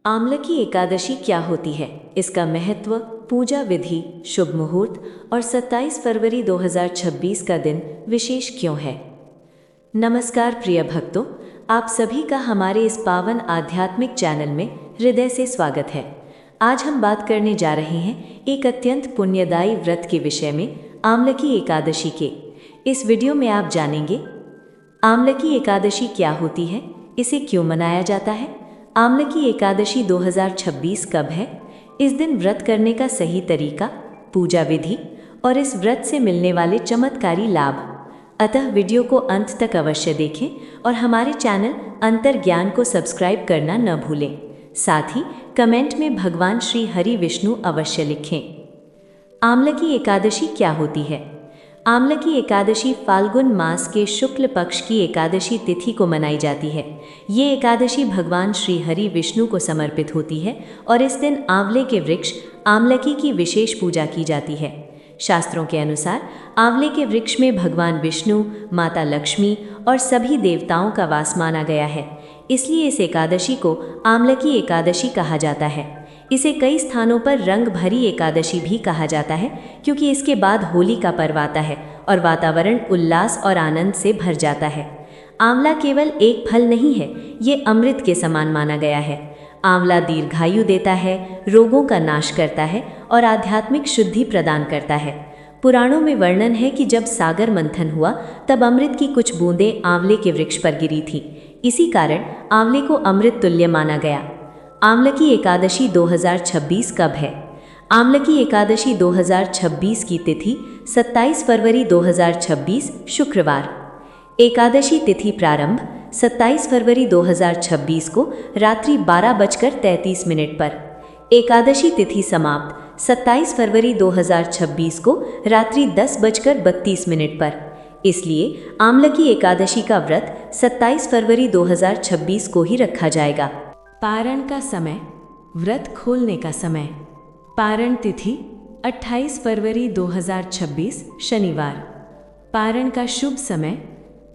आमलकी एकादशी क्या होती है, इसका महत्व, पूजा विधि, शुभ मुहूर्त और 27 फरवरी 2026 का दिन विशेष क्यों है। नमस्कार प्रिय भक्तों, आप सभी का हमारे इस पावन आध्यात्मिक चैनल में हृदय से स्वागत है। आज हम बात करने जा रहे हैं एक अत्यंत पुण्यदायी व्रत के विषय में, आमलकी एकादशी के। इस वीडियो में आप जानेंगे आमलकी एकादशी क्या होती है, इसे क्यों मनाया जाता है, आमलकी एकादशी 2026 कब है, इस दिन व्रत करने का सही तरीका, पूजा विधि और इस व्रत से मिलने वाले चमत्कारी लाभ। अतः वीडियो को अंत तक अवश्य देखें और हमारे चैनल अंतर्ज्ञान को सब्सक्राइब करना न भूलें। साथ ही कमेंट में भगवान श्री हरि विष्णु अवश्य लिखें। आमलकी एकादशी क्या होती है। आमलकी एकादशी फाल्गुन मास के शुक्ल पक्ष की एकादशी तिथि को मनाई जाती है। ये एकादशी भगवान श्री हरि विष्णु को समर्पित होती है और इस दिन आंवले के वृक्ष आमलकी की विशेष पूजा की जाती है। शास्त्रों के अनुसार आंवले के वृक्ष में भगवान विष्णु, माता लक्ष्मी और सभी देवताओं का वास माना गया है। इसलिए इस एकादशी को आमलकी एकादशी कहा जाता है। इसे कई स्थानों पर रंग भरी एकादशी भी कहा जाता है, क्योंकि इसके बाद होली का पर्व आता है और वातावरण उल्लास और आनंद से भर जाता है। आंवला केवल एक फल नहीं है, ये अमृत के समान माना गया है। आंवला दीर्घायु देता है, रोगों का नाश करता है और आध्यात्मिक शुद्धि प्रदान करता है। पुराणों में वर्णन है कि जब सागर मंथन हुआ तब अमृत की कुछ बूंदें आंवले के वृक्ष पर गिरी थी। इसी कारण आंवले को अमृत तुल्य माना गया। आमलकी एकादशी 2026 कब है। आमलकी एकादशी 2026 की तिथि 27 फरवरी 2026 शुक्रवार। एकादशी तिथि प्रारंभ 27 फरवरी 2026 को रात्रि 12:33 पर। एकादशी तिथि समाप्त 27 फरवरी 2026 को रात्रि 10:32 पर। इसलिए आमलकी एकादशी का व्रत 27 फरवरी 2026 को ही रखा जाएगा। पारण का समय, व्रत खोलने का समय। पारण तिथि 28 फरवरी 2026 शनिवार। पारण का शुभ समय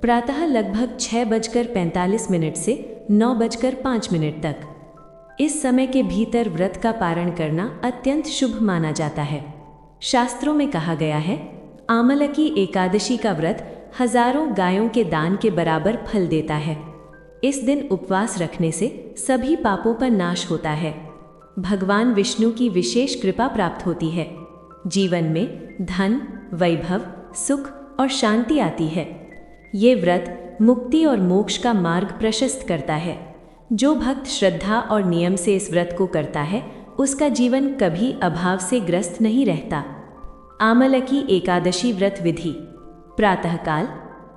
प्रातः लगभग 6:45 से 9:05 तक। इस समय के भीतर व्रत का पारण करना अत्यंत शुभ माना जाता है। शास्त्रों में कहा गया है, आमलकी एकादशी का व्रत हजारों गायों के दान के बराबर फल देता है। इस दिन उपवास रखने से सभी पापों पर नाश होता है। भगवान विष्णु की विशेष कृपा प्राप्त होती है। जीवन में धन, वैभव, सुख और शांति आती है। ये व्रत मुक्ति और मोक्ष का मार्ग प्रशस्त करता है। जो भक्त श्रद्धा और नियम से इस व्रत को करता है, उसका जीवन कभी अभाव से ग्रस्त नहीं रहता। आमलकी एकादशी व्रत विधि। प्रातःकाल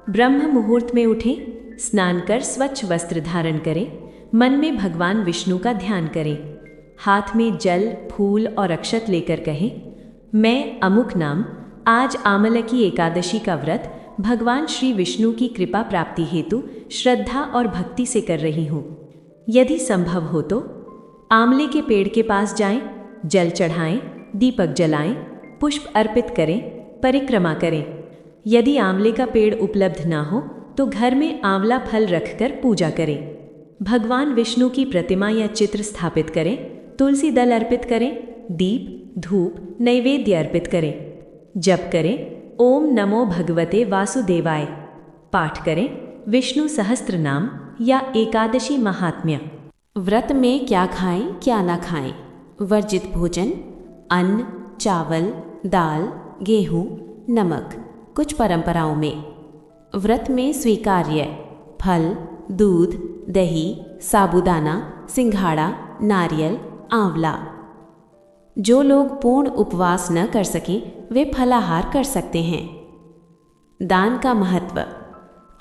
ब्रह्म मुहूर्त में उठें, स्नान कर स्वच्छ वस्त्र धारण करें, मन में भगवान विष्णु का ध्यान करें। हाथ में जल, फूल और अक्षत लेकर कहें, मैं अमुक नाम आज आमलकी एकादशी का व्रत भगवान श्री विष्णु की कृपा प्राप्ति हेतु श्रद्धा और भक्ति से कर रही हूँ। यदि संभव हो तो आंवले के पेड़ के पास जाएं, जल चढ़ाएं, दीपक जलाएं, पुष्प अर्पित करें, परिक्रमा करें। यदि आंवले का पेड़ उपलब्ध ना हो तो घर में आंवला फल रखकर पूजा करें। भगवान विष्णु की प्रतिमा या चित्र स्थापित करें, तुलसी दल अर्पित करें, दीप, धूप, नैवेद्य अर्पित करें। जप करें, ओम नमो भगवते वासुदेवाय। पाठ करें विष्णु सहस्त्र नाम या एकादशी महात्म्य। व्रत में क्या खाएं, क्या ना खाएं। वर्जित भोजन, अन्न, चावल, दाल, गेहूं, नमक। कुछ परंपराओं में व्रत में स्वीकार्य फल, दूध, दही, साबूदाना, सिंघाड़ा, नारियल, आंवला। जो लोग पूर्ण उपवास न कर सकें, वे फलाहार कर सकते हैं। दान का महत्व।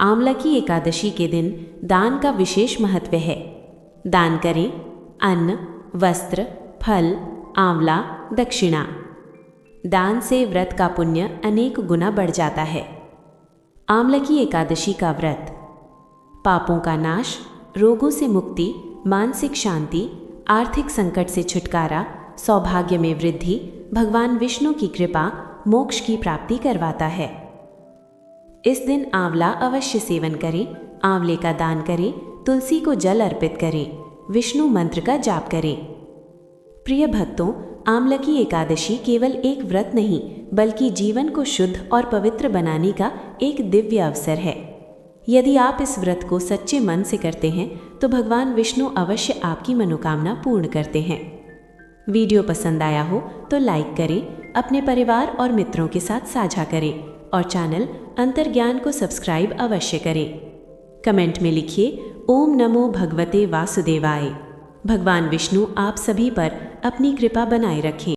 आमलकी एकादशी के दिन दान का विशेष महत्व है। दान करें, अन्न, वस्त्र, फल, आंवला, दक्षिणा। दान से व्रत का पुण्य अनेक गुना बढ़ जाता है। आमलकी एकादशी का व्रत पापों का नाश, रोगों से मुक्ति, मानसिक शांति, आर्थिक संकट से छुटकारा, सौभाग्य में वृद्धि, भगवान विष्णु की कृपा, मोक्ष की प्राप्ति करवाता है। इस दिन आंवला अवश्य सेवन करें, आंवले का दान करें, तुलसी को जल अर्पित करें, विष्णु मंत्र का जाप करें। प्रिय भक्तों, आमलकी एकादशी केवल एक व्रत नहीं बल्कि जीवन को शुद्ध और पवित्र बनाने का एक दिव्य अवसर है। यदि आप इस व्रत को सच्चे मन से करते हैं तो भगवान विष्णु अवश्य आपकी मनोकामना पूर्ण करते हैं। वीडियो पसंद आया हो तो लाइक करें, अपने परिवार और मित्रों के साथ साझा करें और चैनल अंतर्ज्ञान को सब्सक्राइब अवश्य करें। कमेंट में लिखिए ओम नमो भगवते वासुदेवाय। भगवान विष्णु आप सभी पर अपनी कृपा बनाए रखें।